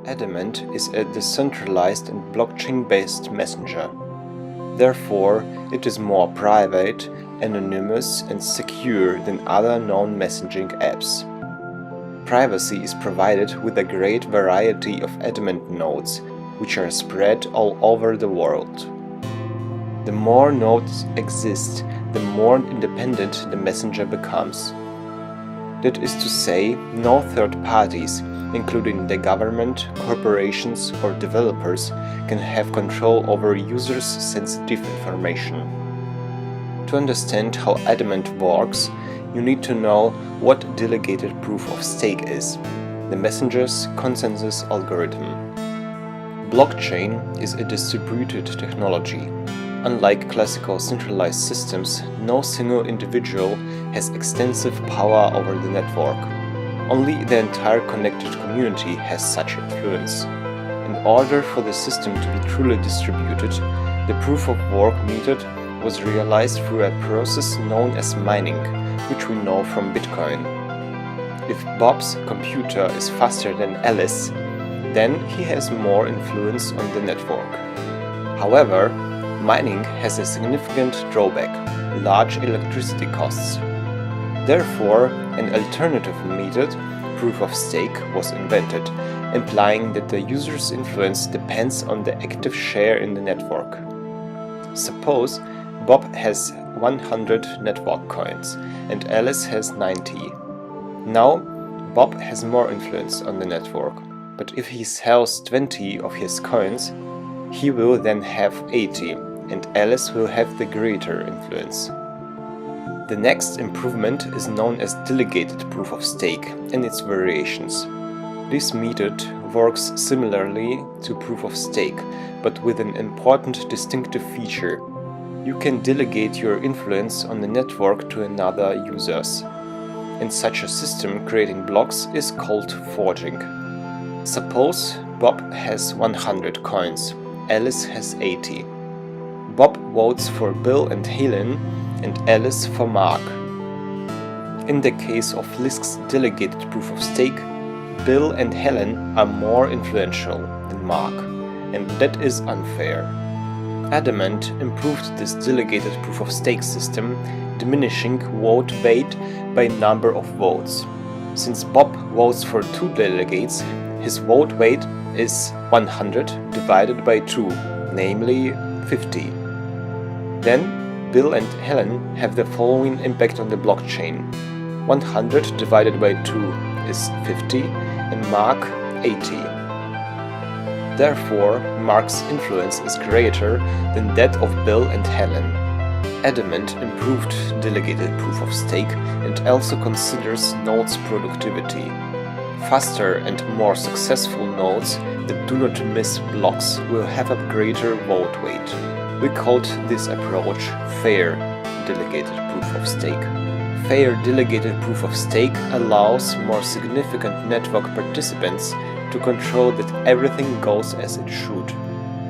ADAMANT is a decentralized and blockchain-based messenger. Therefore, it is more private, anonymous and secure than other known messaging apps. Privacy is provided with a great variety of ADAMANT nodes, which are spread all over the world. The more nodes exist, the more independent the messenger becomes. That is to say, no third parties, including the government, corporations or developers, can have control over users' sensitive information. To understand how ADAMANT works, you need to know what Delegated Proof-of-Stake is, the messenger's consensus algorithm. Blockchain is a distributed technology. Unlike classical centralized systems, no single individual has extensive power over the network. Only the entire connected community has such influence. In order for the system to be truly distributed, the proof-of-work method was realized through a process known as mining, which we know from Bitcoin. If Bob's computer is faster than Alice, then he has more influence on the network. However, mining has a significant drawback: large electricity costs. Therefore, an alternative method, proof-of-stake, was invented, implying that the user's influence depends on the active share in the network. Suppose Bob has 100 network coins and Alice has 90. Now, Bob has more influence on the network, but if he sells 20 of his coins, he will then have 80, and Alice will have the greater influence. The next improvement is known as Delegated Proof-of-Stake and its variations. This method works similarly to Proof-of-Stake, but with an important distinctive feature. You can delegate your influence on the network to another users. In such a system, creating blocks is called forging. Suppose Bob has 100 coins, Alice has 80. Bob votes for Bill and Helen and Alice for Mark. In the case of Lisk's Delegated Proof-of-Stake, Bill and Helen are more influential than Mark, and that is unfair. ADAMANT improved this Delegated Proof-of-Stake system, diminishing vote weight by number of votes. Since Bob votes for 2 delegates, his vote weight is 100 divided by 2, namely 50. Then, Bill and Helen have the following impact on the blockchain. 100 divided by 2 is 50 and Mark 80. Therefore, Mark's influence is greater than that of Bill and Helen. ADAMANT improved Delegated Proof-of-Stake and also considers nodes' productivity. Faster and more successful nodes that do not miss blocks will have a greater vote weight. We called this approach Fair Delegated Proof-of-Stake. Fair Delegated Proof-of-Stake allows more significant network participants to control that everything goes as it should.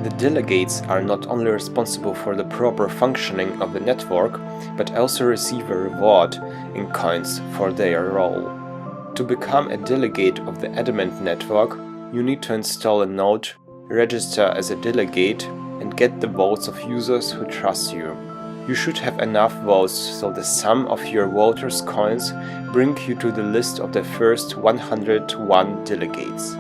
The delegates are not only responsible for the proper functioning of the network, but also receive a reward in coins for their role. To become a delegate of the ADAMANT network, you need to install a node, register as a delegate, and get the votes of users who trust you. You should have enough votes so the sum of your voters' coins bring you to the list of the first 101 delegates.